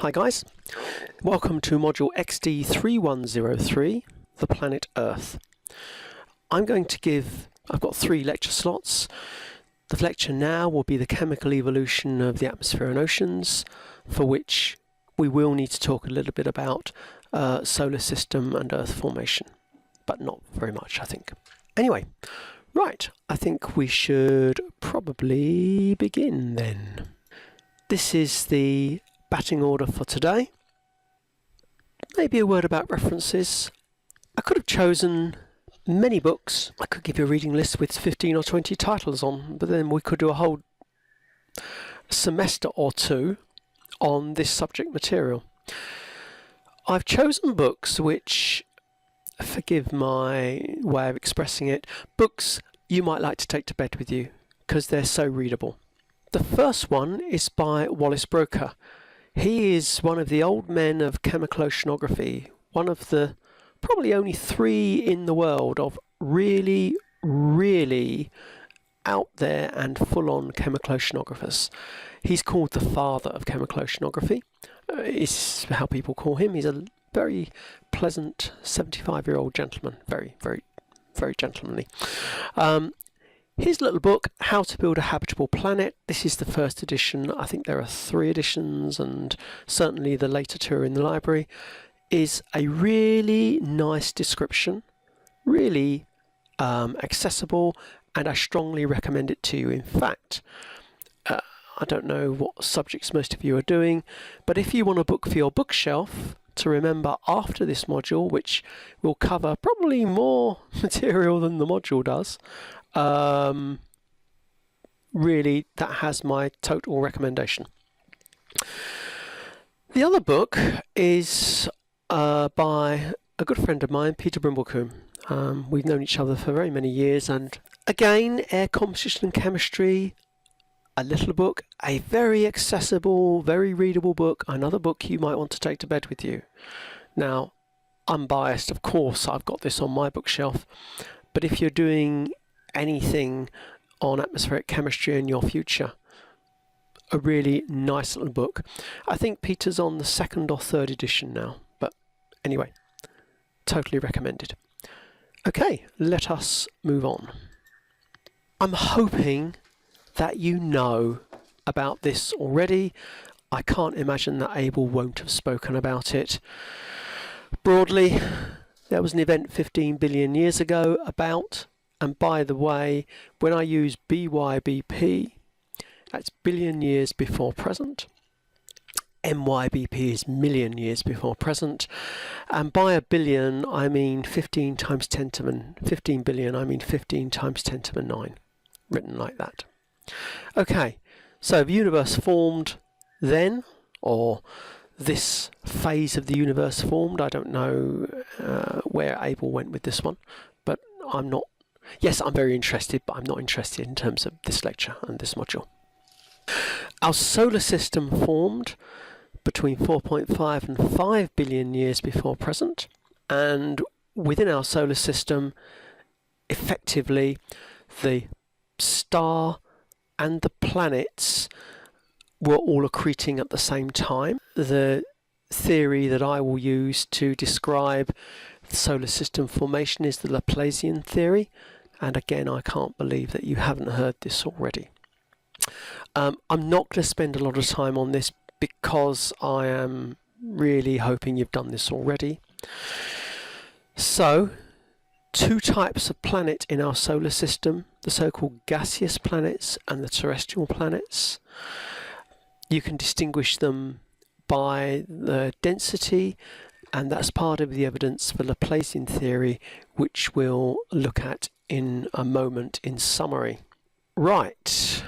Hi guys, welcome to module XD3103, the planet Earth. I've got 3 lecture slots. The lecture now will be the chemical evolution of the atmosphere and oceans, for which we will need to talk a little bit about solar system and Earth formation, but not very much, I think. Anyway, right, I think we should probably begin then. This is the batting order for today. Maybe a word about references. I could have chosen many books. I could give you a reading list with 15 or 20 titles on, but then we could do a whole semester or two on this subject material. I've chosen books which, forgive my way of expressing it, books you might like to take to bed with you because they're so readable. The first one is by Wallace Broecker. He is one of the old men of chemical oceanography, one of the probably only 3 in the world of really out there and full-on chemical oceanographers. He's called the father of chemical oceanography, is how people call him. He's a very pleasant 75-year-old gentleman, very gentlemanly. His little book, How to Build a Habitable Planet, this is the first edition. I think there are 3 editions, and certainly the later 2 are in the library, is a really nice description, really accessible, and I strongly recommend it to you. In fact, I don't know what subjects most of you are doing, but if you want a book for your bookshelf to remember after this module, which will cover probably more material than the module does, really that has my total recommendation. The other book is by a good friend of mine, Peter Brimblecombe. We've known each other for very many years, and again, air composition and chemistry, a little book, a very accessible, very readable book, another book you might want to take to bed with you. Now, unbiased, of course, I've got this on my bookshelf, but if you're doing anything on atmospheric chemistry in your future, a really nice little book. I think Peter's on the 2nd or 3rd edition now, but anyway, totally recommended. Okay, let us move on. I'm hoping that you know about this already. I can't imagine that Abel won't have spoken about it. Broadly, there was an event 15 billion years ago about, and by the way, when I use BYBP, that's billion years before present. MYBP is million years before present. And by a billion, I mean 15 times 10 to 15 billion, I mean 15 times 10 to the 9, written like that. Okay, so the universe formed then, or this phase of the universe formed. I don't know where Abel went with this one, but I'm not. Yes, I'm very interested, but I'm not interested in terms of this lecture and this module. Our solar system formed between 4.5 and 5 billion years before present, and within our solar system, effectively, the star and the planets were all accreting at the same time. The theory that I will use to describe the solar system formation is the Laplacian theory, and again, I can't believe that you haven't heard this already. I'm not going to spend a lot of time on this because I am really hoping you've done this already. So, 2 types of planet in our solar system, the so-called gaseous planets and the terrestrial planets. You can distinguish them by the density, and that's part of the evidence for Laplacian theory, which we'll look at in a moment in summary. Right.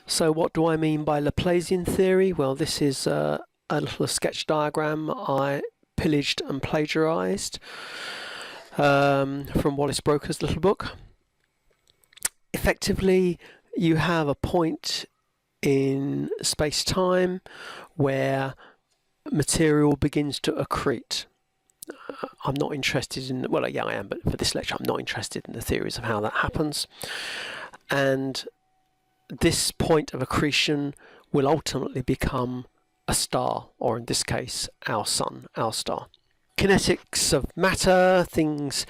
So what do I mean by Laplacian theory? Well, this is a little sketch diagram I pillaged and plagiarized from Wallace Broecker's little book. Effectively, you have a point in space-time where material begins to accrete. I'm not interested in, well, yeah, I am, but for this lecture, I'm not interested in the theories of how that happens. And this point of accretion will ultimately become a star, or in this case, our sun, our star. Kinetics of matter, things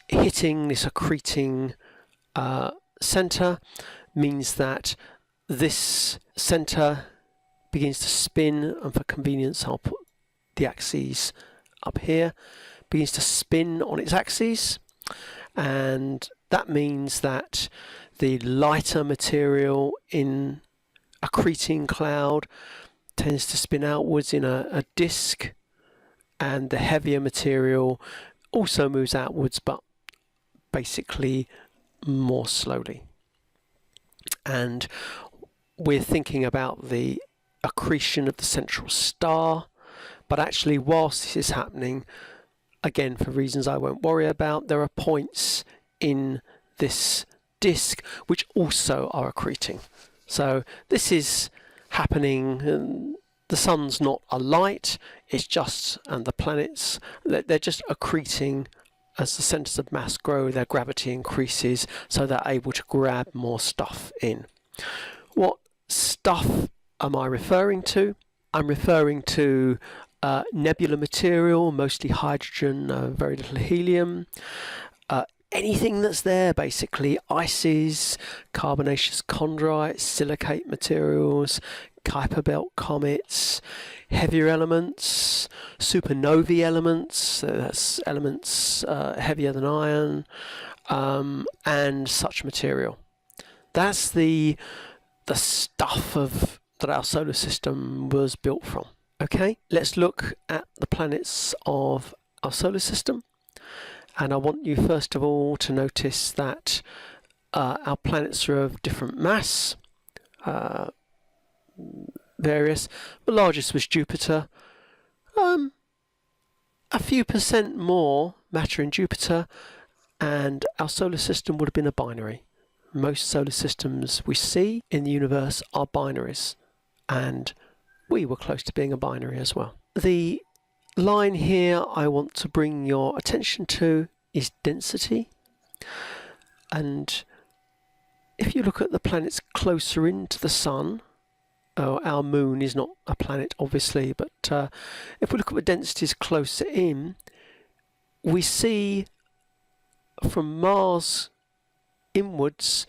hitting this accreting center, means that this center begins to spin, and for convenience I'll put the axes up here, begins to spin on its axes, and that means that the lighter material in accreting cloud tends to spin outwards in a disk, and the heavier material also moves outwards, but basically more slowly. And we're thinking about the accretion of the central star, but actually whilst this is happening, again for reasons I won't worry about, there are points in this disk which also are accreting. So this is happening, the sun's not a light, it's just, and the planets, they're just accreting. As the centres of mass grow, their gravity increases, so they're able to grab more stuff in. What stuff am I referring to? I'm referring to nebular material, mostly hydrogen, very little helium. Anything that's there, basically, ices, carbonaceous chondrites, silicate materials, Kuiper belt comets, heavier elements, supernovae elements, that's elements heavier than iron, and such material. That's the stuff that our solar system was built from. Okay, let's look at the planets of our solar system, and I want you first of all to notice that our planets are of different mass. Various. The largest was Jupiter. A few percent more matter in Jupiter, and our solar system would have been a binary. Most solar systems we see in the universe are binaries, and we were close to being a binary as well. The line here I want to bring your attention to is density, and if you look at the planets closer into the sun, our moon is not a planet obviously, but if we look at the densities closer in, we see from Mars inwards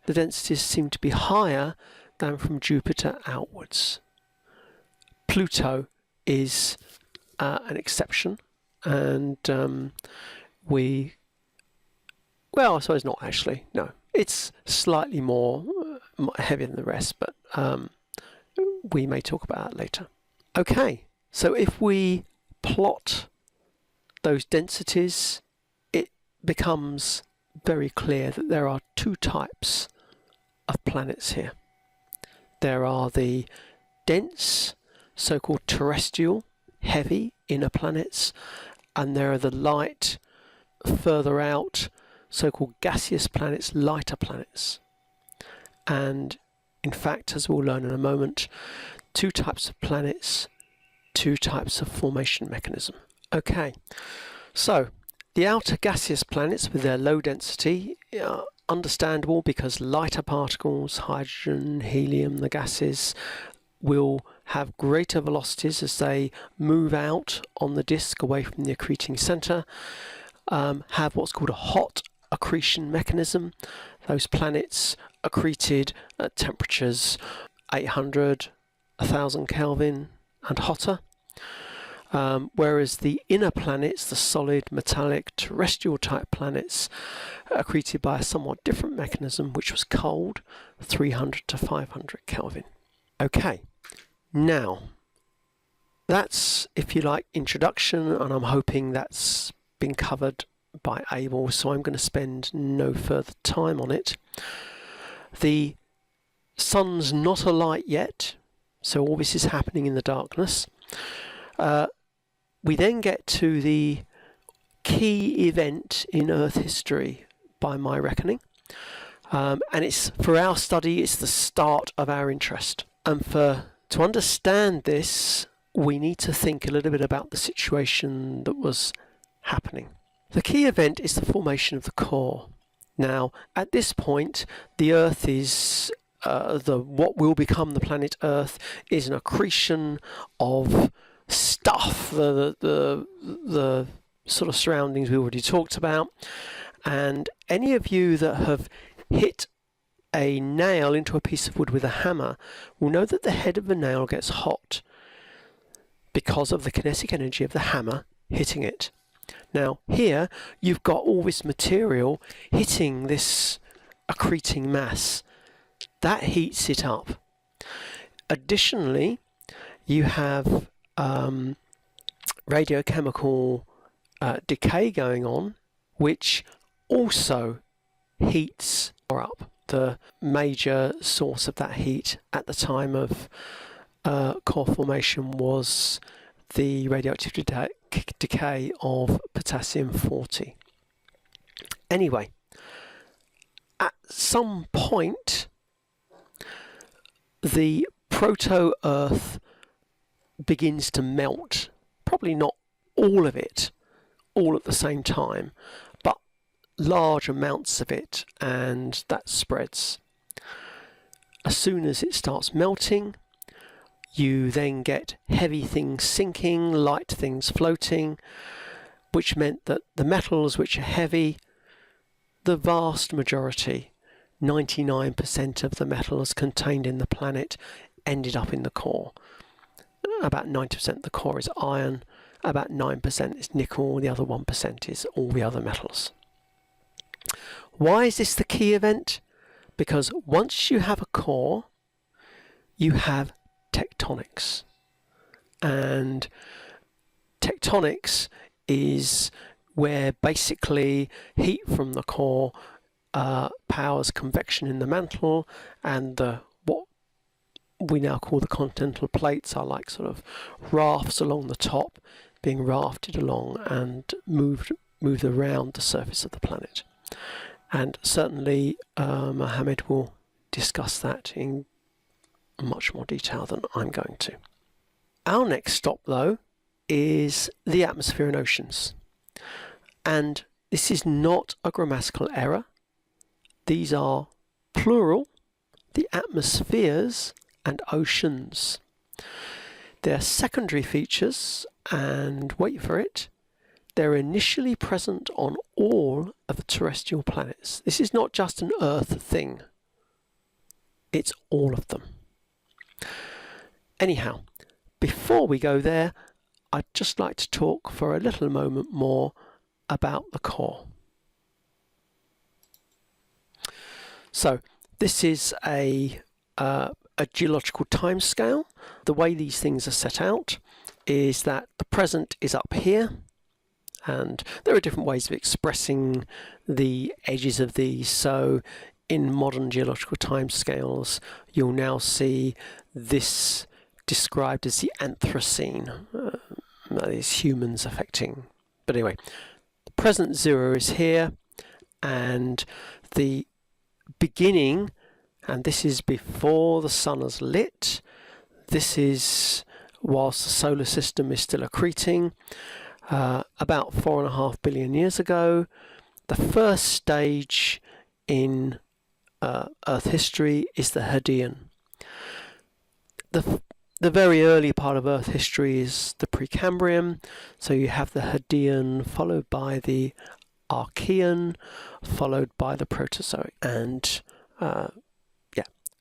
the densities seem to be higher than from Jupiter outwards. Pluto is an exception, and well, I suppose not actually, no. It's slightly more heavier than the rest, but we may talk about that later. Okay, so if we plot those densities, it becomes very clear that there are two types of planets here. There are the dense, so-called terrestrial, heavy inner planets, and there are the light, further out, so-called gaseous planets, lighter planets. And in fact, as we'll learn in a moment, two types of planets, two types of formation mechanism. Okay, so the outer gaseous planets with their low density are understandable because lighter particles, hydrogen, helium, the gases, will have greater velocities as they move out on the disk away from the accreting centre, have what's called a hot accretion mechanism. Those planets accreted at temperatures 800, 1000 Kelvin and hotter, whereas the inner planets, the solid, metallic, terrestrial type planets, accreted by a somewhat different mechanism, which was cold, 300 to 500 Kelvin. Okay, now that's, if you like, introduction, and I'm hoping that's been covered by Abel, so I'm going to spend no further time on it. The sun's not alight yet, so all this is happening in the darkness. We then get to the key event in Earth history, by my reckoning, and it's, for our study, it's the start of our interest. And to understand this, we need to think a little bit about the situation that was happening. The key event is the formation of the core. Now, at this point, the Earth is what will become the planet Earth is an accretion of stuff, the sort of surroundings we already talked about. And any of you that have hit a nail into a piece of wood with a hammer will know that the head of the nail gets hot because of the kinetic energy of the hammer hitting it. Now here you've got all this material hitting this accreting mass. That heats it up. Additionally, you have radiochemical decay going on, which also heats up. The major source of that heat at the time of core formation was the radioactive decay of potassium-40. Anyway, at some point the proto-Earth begins to melt. Probably not all of it all at the same time, but large amounts of it, and that spreads. As soon as it starts melting, you then get heavy things sinking, light things floating, which meant that the metals which are heavy, the vast majority, 99% of the metals contained in the planet, ended up in the core. About 90% of the core is iron, about 9% is nickel, the other 1% is all the other metals. Why is this the key event? Because once you have a core, you have tectonics. And tectonics is where basically heat from the core powers convection in the mantle, and what we now call the continental plates are like sort of rafts along the top, being rafted along and moved around the surface of the planet. And certainly Mohammed will discuss that in much more detail than I'm going to. Our next stop, though, is the atmosphere and oceans. And this is not a grammatical error. These are plural, the atmospheres and oceans. They're secondary features, and wait for it, they're initially present on all of the terrestrial planets. This is not just an Earth thing. It's all of them. Anyhow, before we go there, I'd just like to talk for a little moment more about the core. So this is a geological timescale. The way these things are set out is that the present is up here, and there are different ways of expressing the edges of these. So in modern geological timescales, you'll now see this described as the Anthropocene. That is humans affecting. But anyway, the present zero is here, and the beginning, and this is before the sun has lit. This is whilst the solar system is still accreting. About 4.5 billion years ago, the first stage in Earth history is the Hadean. The very early part of Earth history is the Precambrian, so you have the Hadean followed by the Archean, followed by the Proterozoic, and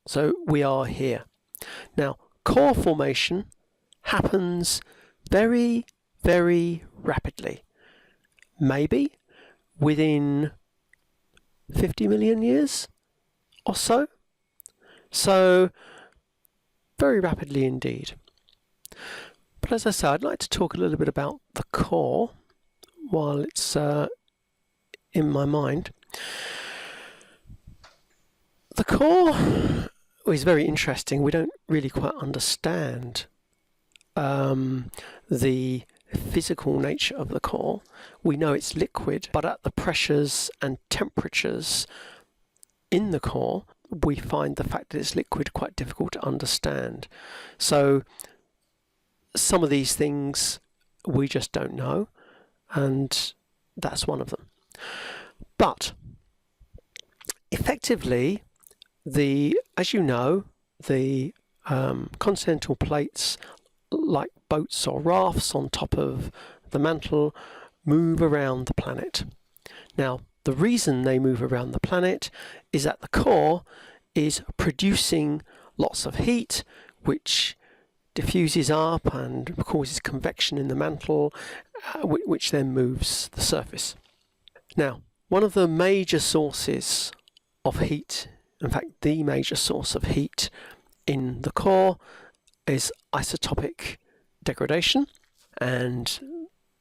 so we are here. Now, core formation happens very, very rapidly, maybe within 50 million years or so. So very rapidly indeed. But as I said, I'd like to talk a little bit about the core while it's in my mind. The core is very interesting. We don't really quite understand the physical nature of the core. We know it's liquid, but at the pressures and temperatures in the core, we find the fact that it's liquid quite difficult to understand. So some of these things we just don't know, and that's one of them. But effectively, As you know, the continental plates, like boats or rafts on top of the mantle, move around the planet. Now, the reason they move around the planet is that the core is producing lots of heat, which diffuses up and causes convection in the mantle, which then moves the surface. Now, one of the major sources of heat, in fact the major source of heat in the core, is isotopic degradation, and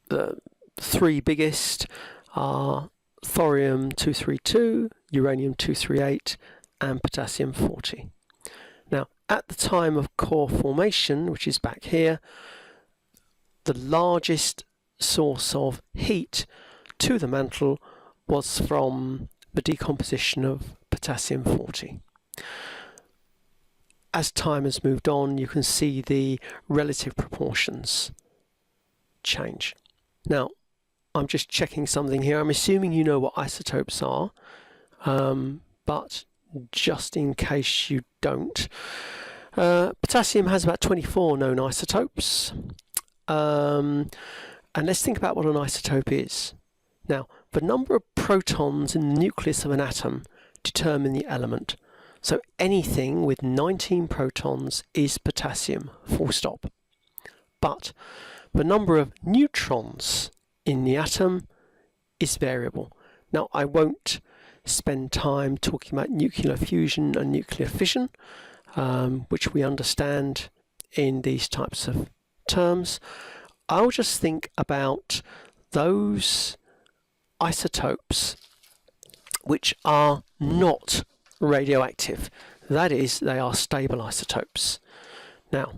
the three biggest are thorium-232, uranium-238 and potassium-40. Now, at the time of core formation, which is back here, the largest source of heat to the mantle was from the decomposition of potassium-40. As time has moved on, you can see the relative proportions change. Now, I'm just checking something here. I'm assuming you know what isotopes are, but just in case you don't, potassium has about 24 known isotopes. And let's think about what an isotope is. Now, the number of protons in the nucleus of an atom determine the element. So anything with 19 protons is potassium, full stop. But the number of neutrons in the atom is variable. Now, I won't spend time talking about nuclear fusion and nuclear fission, which we understand in these types of terms. I'll just think about those isotopes which are not radioactive. That is, they are stable isotopes. Now,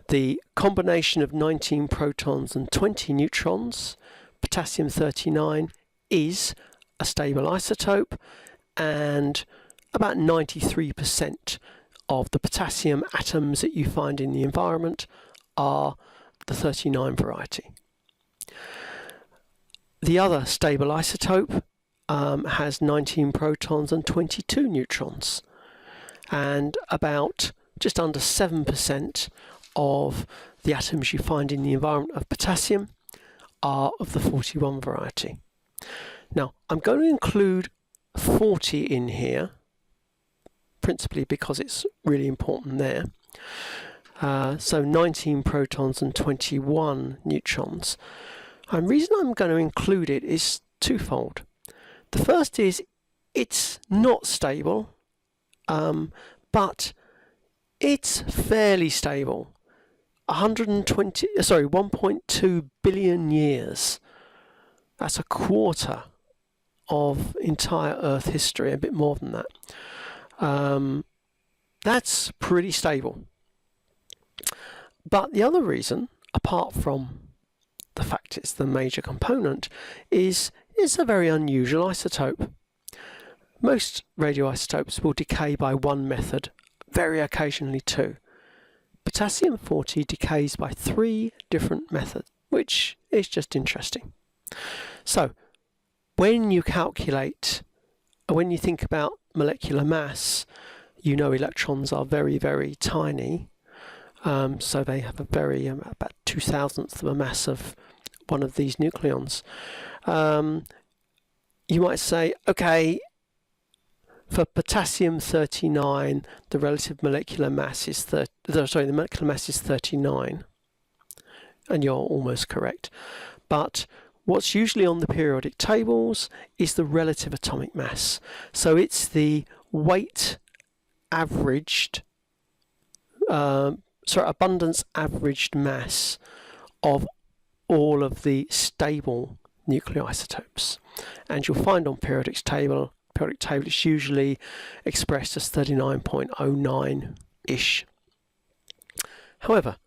the combination of 19 protons and 20 neutrons, potassium-39, is a stable isotope, and about 93% of the potassium atoms that you find in the environment are the 39 variety. The other stable isotope has 19 protons and 22 neutrons, and about just under 7% of the atoms you find in the environment of potassium are of the 41 variety. Now, I'm going to include 40 in here, principally because it's really important there. So 19 protons and 21 neutrons. And the reason I'm going to include it is twofold. The first is it's not stable, but it's fairly stable. 1.2 billion years. That's a quarter of entire Earth history, a bit more than that. That's pretty stable. But the other reason, apart from the fact it's the major component, is it's a very unusual isotope. Most radioisotopes will decay by one method, very occasionally two. Potassium-40 decays by 3 different methods, which is just interesting. So, when you think about molecular mass, you know electrons are very, very tiny. So they have a very, about 2,000th of a mass of one of these nucleons. You might say, okay, for potassium-39, the relative molecular mass is the molecular mass is 39, and you're almost correct. But what's usually on the periodic tables is the relative atomic mass. So it's the weight averaged, abundance averaged mass of all of the stable nucleoisotopes. And you'll find on periodic table it's usually expressed as 39.09-ish. However,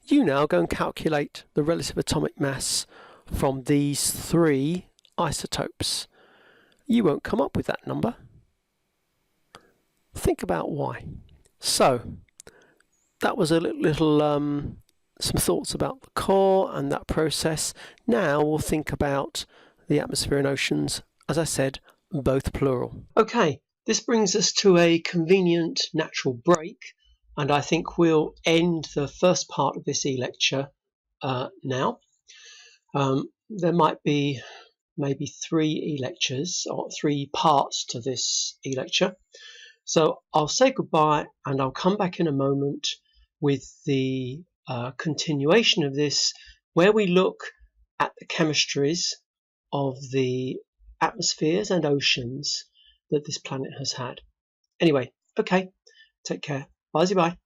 you now go and calculate the relative atomic mass from these 3 isotopes. You won't come up with that number. Think about why. So, that was a little some thoughts about the core and that process. Now we'll think about the atmosphere and oceans, as I said, both plural. Okay, This brings us to a convenient natural break, and I think we'll end the first part of this e-lecture now. There might be maybe 3 e-lectures or 3 parts to this e-lecture. So I'll say goodbye and I'll come back in a moment with the continuation of this, where we look at the chemistries of the atmospheres and oceans that this planet has had. Anyway, okay, take care. Bye-bye.